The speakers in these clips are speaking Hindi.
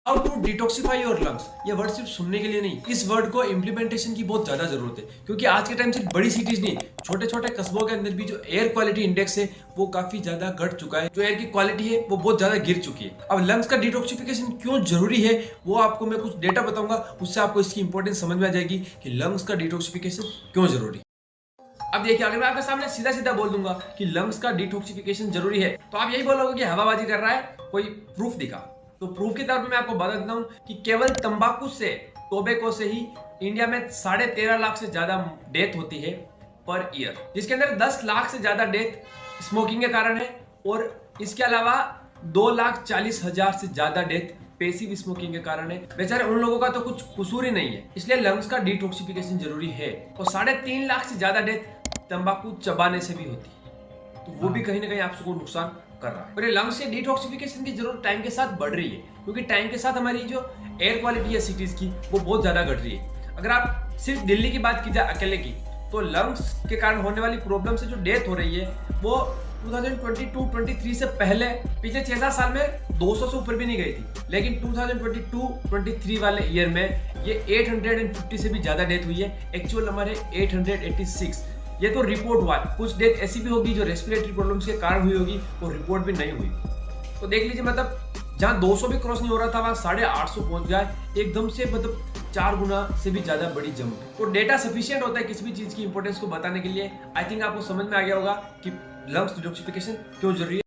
How to detoxify your lungs, ये वर्ड सिर्फ सुनने के लिए नहीं, इस वर्ड को इम्प्लीमेंटेशन की बहुत ज्यादा जरूरत है। क्योंकि आज के टाइम सिर्फ बड़ी सिटीज नहीं, छोटे छोटे कस्बों के अंदर भी जो एयर क्वालिटी इंडेक्स है वो काफी ज्यादा घट चुका है। जो एयर की क्वालिटी है वो बहुत ज्यादा गिर चुकी है। अब लंग्स का डिटॉक्सिफिकेशन क्यों जरूरी है वो आपको मैं कुछ डेटा बताऊंगा, उससे आपको इसकी इंपॉर्टेंस समझ में आ जाएगी कि लंग्स का डिटॉक्सिफिकेशन क्यों जरूरी है। अब देखिए, अगर मैं आपके सामने सीधा सीधा बोल दूंगा कि लंग्स का डिटॉक्सिफिकेशन जरूरी है तो आप यही बोलोगे कि हवाबाजी कर रहा है, कोई प्रूफ दिखा। तो प्रूफ के तौर पे मैं आपको बता देता हूं कि केवल तंबाकू से, टोबैको से ही इंडिया में 13.5 लाख से ज्यादा डेथ होती है पर ईयर, जिसके अंदर 10 लाख से ज्यादा डेथ स्मोकिंग के कारण है और इसके अलावा 2,40,000 से ज्यादा डेथ पैसिव स्मोकिंग के कारण है। बेचारे उन लोगों का तो कुछ कसूर ही नहीं है, इसलिए लंग्स का डिटॉक्सिफिकेशन जरूरी है। और 3.5 लाख से ज्यादा डेथ तंबाकू चबाने से भी होती है, तो वो भी कहीं ना कहीं आपको नुकसान कर रहा है। और ये लंग्स से डिटॉक्सिफिकेशन की जरूरत टाइम के साथ बढ़ रही है, क्योंकि टाइम के साथ हमारी जो एयर क्वालिटी है सिटीज की वो बहुत ज्यादा घट रही है। अगर आप सिर्फ दिल्ली की बात की जाए अकेले की, तो लंग्स के कारण होने वाली प्रॉब्लम से जो डेथ हो रही है वो 2022-23 से पहले पिछले 6-7 साल में 200 से ऊपर भी नहीं गई थी, लेकिन 2022-23 वाले ईयर में ये 850 से भी ज्यादा डेथ हुई है। एक्चुअल नंबर है 886। ये तो रिपोर्ट हुआ है, कुछ डेथ ऐसी भी होगी जो रेस्पिरेटरी प्रॉब्लम्स के कारण हुई होगी, वो रिपोर्ट भी नहीं हुई। तो देख लीजिए, मतलब जहां 200 भी क्रॉस नहीं हो रहा था वहां 850 पहुंच गया, एकदम से मतलब 4 गुना से भी ज्यादा बड़ी जंप। तो डेटा सफिशिएंट होता है किसी भी चीज की इंपॉर्टेंस को बताने के लिए। आई थिंक आपको समझ में आ गया होगा कि लंग्स डिटॉक्सिफिकेशन क्यों जरूरी है।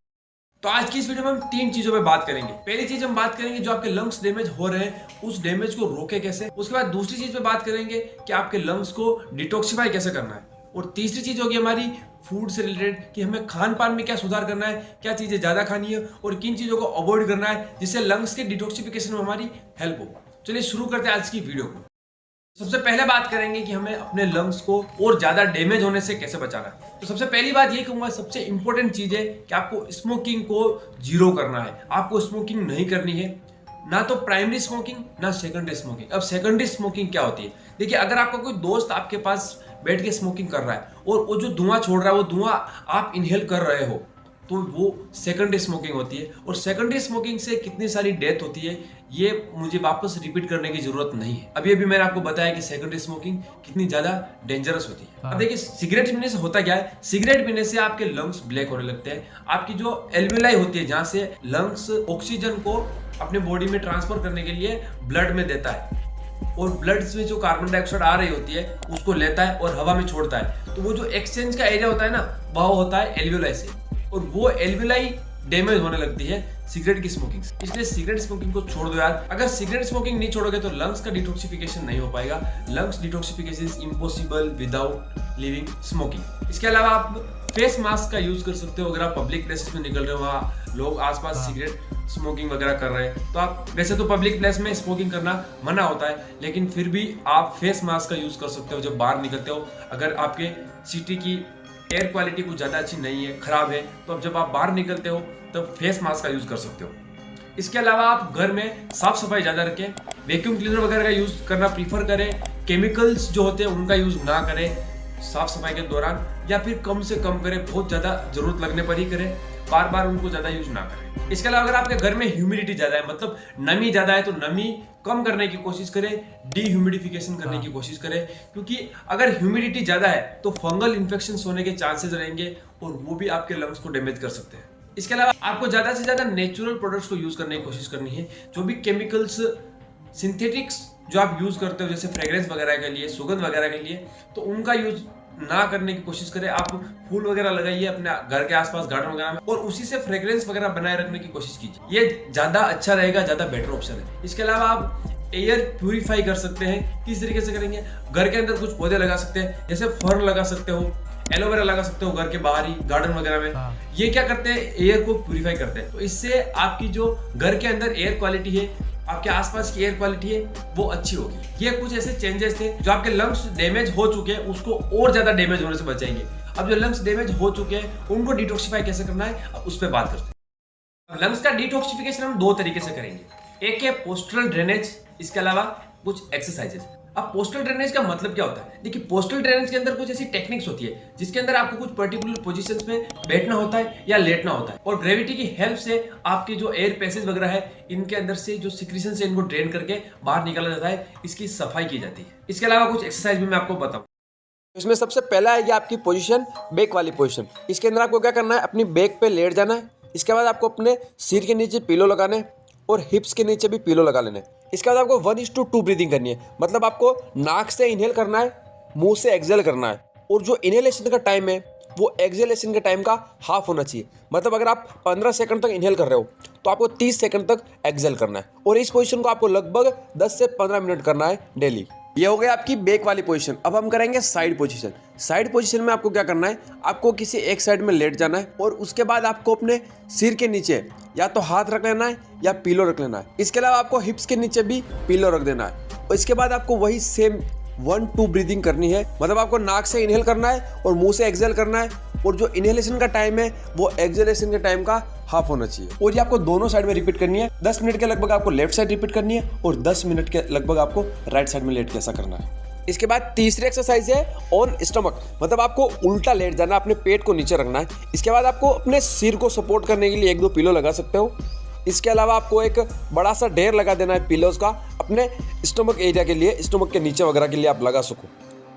तो आज की इस वीडियो में हम 3 चीजों पे बात करेंगे। पहली चीज हम बात करेंगे जो आपके लंग्स डैमेज हो रहे हैं उस डैमेज को रोके कैसे। उसके बाद दूसरी चीज पे बात करेंगे कि आपके लंग्स को डिटॉक्सिफाई कैसे करना है। और तीसरी चीज होगी हमारी फूड से रिलेटेड कि हमें खान पान में क्या सुधार करना है, क्या चीजें ज्यादा खानी है और किन चीजों को अवॉइड करना है जिससे लंग्स के डिटॉक्सिफिकेशन में हमारी हेल्प हो। चलिए शुरू करते हैं आज की वीडियो को। सबसे पहले बात करेंगे कि हमें अपने लंग्स को और ज्यादा डैमेज होने से कैसे बचाना है। तो सबसे पहली बात ये कहूंगा, सबसे इंपॉर्टेंट चीज है कि आपको स्मोकिंग को जीरो करना है। आपको स्मोकिंग नहीं करनी है, ना तो प्राइमरी स्मोकिंग ना सेकेंडरी स्मोकिंग। अब सेकेंडरी स्मोकिंग क्या होती है? देखिए, अगर आपका कोई दोस्त आपके पास बैठ के स्मोकिंग कर रहा है और वो जो धुआं छोड़ रहा है वो धुआं आप इनहेल कर रहे हो, तो वो सेकेंडरी स्मोकिंग होती है। और सेकेंडरी स्मोकिंग से कितनी सारी डेथ होती है ये मुझे वापस रिपीट करने की जरूरत नहीं है। अभी अभी मैंने आपको बताया कि सेकेंडरी स्मोकिंग कितनी ज्यादा डेंजरस होती है। अब देखिए, सिगरेट पीने से होता क्या है, सिगरेट पीने से आपके लंग्स ब्लैक होने लगते हैं। आपकी जो एल्विलाई होती है जहां से लंग्स ऑक्सीजन को अपने बॉडी में ट्रांसफर करने के लिए ब्लड में देता है और ब्लड में जो कार्बन डाइऑक्साइड आ रही होती है उसको लेता है और हवा में छोड़ता है। तो वो जो एक्सचेंज का एरिया होता है ना, वह होता है एल्वियोलाई से, और वो एल्वियोलाई डैमेज होने लगती है सिगरेट की स्मोकिंग से। इसलिए सिगरेट स्मोकिंग को छोड़ दो यार। अगर सिगरेट स्मोकिंग नहीं छोड़ोगे तो लंग्स का डिटॉक्सिफिकेशन नहीं हो पाएगा। Lungs detoxification is impossible without leaving smoking. इसके अलावा आप फेस मास्क का यूज कर सकते हो। अगर आप पब्लिक प्लेसेस में निकल रहे हो, वहाँ लोग आसपास सिगरेट स्मोकिंग वगैरह कर रहे हैं, तो आप वैसे तो पब्लिक प्लेस में स्मोकिंग करना मना होता है, लेकिन फिर भी आप फेस मास्क का यूज कर सकते हो जब बाहर निकलते हो। अगर आपके सिटी की एयर क्वालिटी कुछ ज्यादा अच्छी नहीं है, खराब है, तो अब जब आप बाहर निकलते हो तब फेस मास्क का यूज कर सकते हो। इसके अलावा आप घर में साफ सफाई ज्यादा रखें, वैक्यूम क्लीनर वगैरह का यूज करना प्रीफर करें। केमिकल्स जो होते हैं उनका यूज ना करें साफ सफाई के दौरान, या फिर कम से कम करें, बहुत ज्यादा जरूरत लगने पर ही करें, बार बार उनको ज्यादा यूज ना करें। इसके अलावा अगर आपके घर में ह्यूमिडिटी ज्यादा है, मतलब नमी ज्यादा है, तो नमी कम करने की कोशिश करें, डीह्यूमिडिफिकेशन करने की कोशिश करें, क्योंकि अगर ह्यूमिडिटी ज्यादा है तो फंगल इन्फेक्शन होने के चांसेस रहेंगे और वो भी आपके लंग्स को डैमेज कर सकते हैं। इसके अलावा आपको ज्यादा से ज्यादा नेचुरल प्रोडक्ट्स को यूज करने की कोशिश करनी है। जो भी केमिकल्स, सिंथेटिक्स जो आप यूज करते हो, जैसे फ्रेग्रेंस वगैरह के लिए, सुगंध वगैरह के लिए, तो उनका यूज ना करने की कोशिश करें। आप फूल वगैरह लगाइए अपने घर के आसपास, गार्डन वगैरह में, और उसी से फ्रेग्रेंस वगैरह बनाए रखने की कोशिश कीजिए। ये ज्यादा अच्छा रहेगा, ज्यादा बेटर ऑप्शन है। इसके अलावा आप एयर प्यूरिफाई कर सकते हैं। किस तरीके से करेंगे? घर के अंदर कुछ पौधे लगा सकते हैं, जैसे फर्न लगा सकते हो, एलोवेरा लगा सकते हो घर के बाहर ही, गार्डन वगैरह में। ये क्या करते हैं? एयर को प्यूरिफाई करते हैं। तो इससे आपकी जो घर के अंदर एयर क्वालिटी है, आपके आसपास की एयर क्वालिटी है, वो अच्छी होगी। ये कुछ ऐसे चेंजेस थे जो आपके लंग्स डैमेज हो चुके हैं उसको और ज्यादा डैमेज होने से बचाएंगे। अब जो लंग्स डैमेज हो चुके हैं उनको डिटॉक्सिफाई कैसे करना है, अब उस पर बात करते हैं। लंग्स का डिटॉक्सिफिकेशन हम 2 तरीके से करेंगे। एक है पोस्टरल ड्रेनेज, इसके अलावा कुछ एक्सरसाइजेस। अब पोस्टल ड्रेनेज का मतलब क्या होता है? देखिए, पोस्टल ड्रेनेज के अंदर कुछ ऐसी टेक्निक्स होती है जिसके अंदर आपको कुछ पर्टिकुलर पोजीशंस में बैठना होता है या लेटना होता है, और ग्रेविटी की हेल्प से आपके जो एयर पैसेज वगैरह है इनके अंदर से जो सिक्रीशन से इनको ड्रेन करके बाहर निकाला जाता है, इसकी सफाई की जाती है। इसके अलावा कुछ एक्सरसाइज भी मैं आपको बताऊं। इसमें सबसे पहला है ये आपकी पोजीशन, बैक वाली पोजीशन। इसके अंदर आपको क्या करना है, अपनी बैक पे लेट जाना है। इसके बाद आपको अपने सिर के नीचे पिलो लगाने हैं और हिप्स के नीचे भी पिलो लगा लेना है। इसके बाद आपको 1:2 ब्रीदिंग करनी है, मतलब आपको नाक से इनहेल करना है, मुंह से एक्सहेल करना है, और जो इनहेलेशन का टाइम है वो एक्सहेलेशन के टाइम का हाफ होना चाहिए। मतलब अगर आप 15 सेकंड तक इनहेल कर रहे हो तो आपको 30 सेकंड तक एक्सहेल करना है, और इस पोजीशन को आपको लगभग 10 से 15 मिनट करना है डेली। ये हो गया आपकी बैक वाली पोजीशन। अब हम करेंगे साइड पोजीशन। साइड पोजीशन में आपको क्या करना है, आपको किसी एक साइड में लेट जाना है, और उसके बाद आपको अपने सिर के नीचे या तो हाथ रख लेना है या पिलो रख लेना है। इसके अलावा आपको हिप्स के नीचे भी पिलो रख देना है, और इसके बाद आपको वही सेम 1-2 ब्रीदिंग करनी है। मतलब आपको नाक से इनहेल करना है और मुंह से एक्सहेल करना है, और जो इनहेलेशन का टाइम है वो एक्सहेलेशन के टाइम का हाफ होना चाहिए। और ये आपको दोनों साइड में रिपीट करनी है। 10 मिनट के लगभग आपको लेफ्ट साइड रिपीट करनी है, और 10 मिनट के लगभग आपको राइट साइड में लेट के ऐसा करना है। इसके बाद तीसरी एक्सरसाइज है ऑन स्टमक, मतलब आपको उल्टा लेट जाना, अपने पेट को नीचे रखना है। इसके बाद आपको अपने सिर को सपोर्ट करने के लिए 1-2 पिलो लगा सकते हो। इसके अलावा आपको एक बड़ा सा ढेर लगा देना है पिलोज का, अपने स्टमक एरिया के लिए, स्टमक के नीचे वगैरह के लिए आप लगा सको।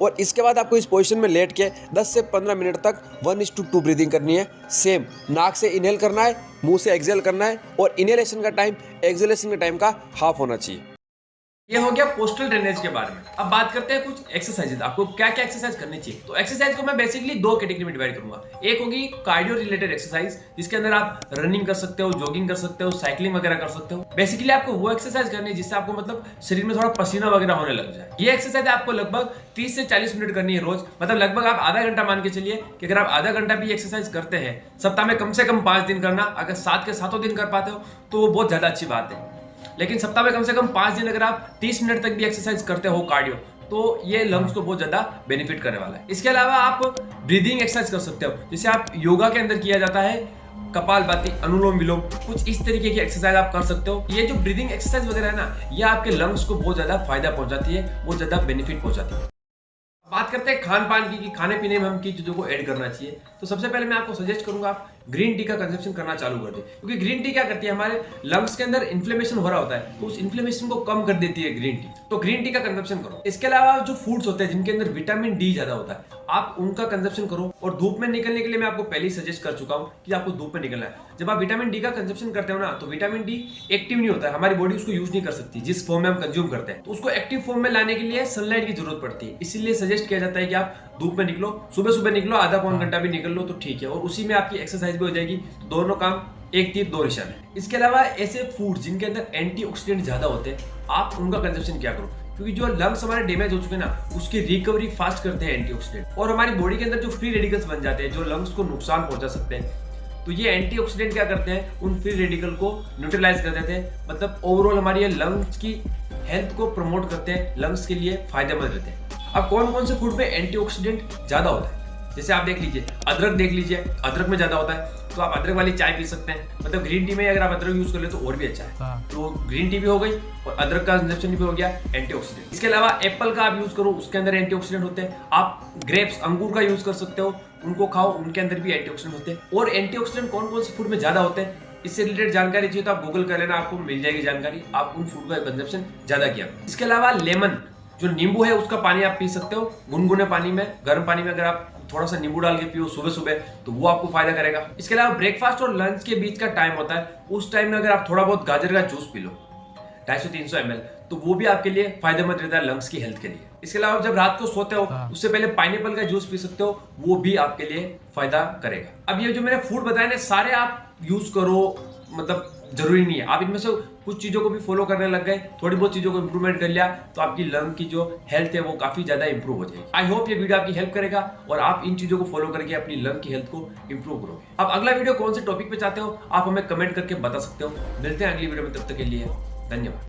और इसके बाद आपको इस पोजीशन में लेट के 10 से 15 मिनट तक 1:2 ब्रीदिंग करनी है। सेम नाक से इनहेल करना है, मुंह से एक्सहेल करना है, और इनहेलेशन का टाइम एक्सहेलेशन के टाइम का हाफ होना चाहिए। ये हो गया पोस्टल ड्रेनेज के बारे में। अब बात करते हैं कुछ एक्सरसाइजेज, आपको क्या क्या एक्सरसाइज करनी चाहिए। तो एक्सरसाइज को मैं बेसिकली 2 कैटेगरी में डिवाइड करूंगा। एक होगी कार्डियो रिलेटेड एक्सरसाइज, जिसके अंदर आप रनिंग कर सकते हो, जॉगिंग कर सकते हो, साइकिलिंग वगैरह कर सकते हो। बेसिकली आपको वो एक्सरसाइज करनी है जिससे आपको मतलब शरीर में थोड़ा पसीना वगैरह होने लग जाए। ये एक्सरसाइज आपको लगभग 30 से 40 मिनट करनी है रोज, मतलब लगभग आप आधा घंटा मान के चलिए कि अगर आप आधा घंटा भी एक्सरसाइज करते हैं सप्ताह में कम से कम 5 दिन करना। अगर 7 के 7 दिन कर पाते हो तो वो बहुत ज्यादा अच्छी बात है, लेकिन सप्ताह में कम से कम 5 दिन अगर आप 30 मिनट तक भी एक्सरसाइज करते हो कार्डियो, तो ये लंग्स को बहुत ज्यादा बेनिफिट करने वाला है। इसके अलावा आप ब्रीदिंग एक्सरसाइज कर सकते हो, जिसे आप योगा के अंदर किया जाता है, कपालभाति, अनुलोम विलोम, कुछ इस तरीके की एक्सरसाइज आप कर सकते हो। ये जो ब्रीदिंग एक्सरसाइज वगैरह है ना, ये आपके लंग्स को बहुत ज्यादा फायदा पहुंचाती है, बहुत ज्यादा बेनिफिट पहुंचाती है। बात करते हैं खान पान की, कि खाने पीने में हम किन चीजों को ऐड करना चाहिए। तो सबसे पहले मैं आपको सजेस्ट करूंगा आप ग्रीन टी का कंजप्शन करना चालू कर दें, क्योंकि ग्रीन टी क्या करती है, हमारे लंग्स के अंदर इन्फ्लेमेशन हो रहा होता है, तो उस इन्फ्लेमेशन को कम कर देती है ग्रीन टी। तो ग्रीन टी का कंजप्शन करो। इसके अलावा जो फूड्स होते हैं जिनके अंदर विटामिन डी ज्यादा होता है, आप उनका कंजप्शन करो। और धूप में निकलने के लिए मैं आपको पहले ही सजेस्ट कर चुका हूं कि आपको धूप में निकलना है। जब आप विटामिन डी का कंजप्शन करते हो ना, तो विटामिन डी एक्टिव नहीं होता है, हमारी बॉडी उसको यूज नहीं कर सकती जिस फॉर्म में हम कंज्यूम करते हैं। तो उसको एक्टिव फॉर्म में लाने के लिए सनलाइट की जरूरत पड़ती है, इसीलिए सजेस्ट किया जाता है कि आप धूप में निकलो, सुबह सुबह निकलो, आधा पौन घंटा भी निकल लो तो ठीक है, और उसी में आपकी एक्सरसाइज भी हो जाएगी। तो दोनों काम एक तीर 2 निशान है। इसके अलावा ऐसे फूड जिनके अंदर एंटीऑक्सीडेंट ज्यादा होते हैं, आप उनका कंजप्शन क्या करो, क्योंकि जो लंग्स हमारे डैमेज हो चुके हैं ना, उसकी रिकवरी फास्ट करते हैं एंटीऑक्सीडेंट, और हमारी बॉडी के अंदर जो फ्री रेडिकल्स बन जाते हैं जो लंग्स को नुकसान पहुंचा सकते हैं, तो ये एंटीऑक्सीडेंट क्या करते हैं, उन फ्री रेडिकल को न्यूट्रलाइज कर देते हैं। मतलब ओवरऑल हमारी लंग्स की हेल्थ को प्रमोट करते हैं, लंग्स के लिए फायदेमंद रहते हैं। अब कौन कौन से फूड में एंटीऑक्सीडेंट ज्यादा होता है, जैसे आप देख लीजिए, अदरक देख लीजिए, अदरक में ज्यादा होता है, तो आप अदरक वाली चाय पी सकते हैं। मतलब ग्रीन टी में अगर आप अदरक यूज कर ले तो और भी अच्छा है। तो ग्रीन टी भी हो गई और अदरक का कंजप्शन भी हो गया एंटीऑक्सीडेंट। इसके अलावा एप्पल का आप यूज करो, उसके अंदर एंटीऑक्सीडेंट होते हैं। आप ग्रेप्स, अंगूर का यूज कर सकते हो, उनको खाओ, उनके अंदर भी एंटीऑक्सीडेंट होते हैं। और एंटीऑक्सीडेंट कौन कौन से फूड में ज्यादा होते हैं, इससे रिलेटेड जानकारी चाहिए तो आप गूगल कर लेना, आपको मिल जाएगी जानकारी। आप उन फूड का कंजप्शन ज्यादा किया। इसके अलावा लेमन, जो नींबू है, उसका पानी आप पी सकते हो गुनगुने पानी में, गर्म पानी में अगर आप थोड़ा सा नींबू डाल के पियो सुबह सुबह, तो वो आपको फायदा करेगा। इसके अलावा ब्रेकफास्ट और लंच के बीच का टाइम होता है, उस टाइम में अगर आप थोड़ा बहुत गाजर का जूस पी लो 250-300 ml, तो वो भी आपके लिए फायदेमंद रहता है लंग्स की हेल्थ के लिए। इसके अलावा जब रात को सोते हो उससे पहले पाइनएप्पल का जूस पी सकते हो, वो भी आपके लिए फायदा करेगा। अब ये जो मैंने फूड बताए ना, सारे आप यूज करो, मतलब जरूरी नहीं है आप इनमें से कुछ चीजों को भी फॉलो करने लग गए, थोड़ी बहुत चीजों को इंप्रूवमेंट कर लिया, तो आपकी लंग की जो हेल्थ है वो काफी ज्यादा इंप्रूव हो जाएगी। आई होप ये वीडियो आपकी हेल्प करेगा और आप इन चीजों को फॉलो करके अपनी लंग की हेल्थ को इंप्रूव करोगे। अब अगला वीडियो कौन से टॉपिक पे चाहते हो आप हमें कमेंट करके बता सकते हो। मिलते हैं अगली वीडियो में, तब तक के लिए धन्यवाद।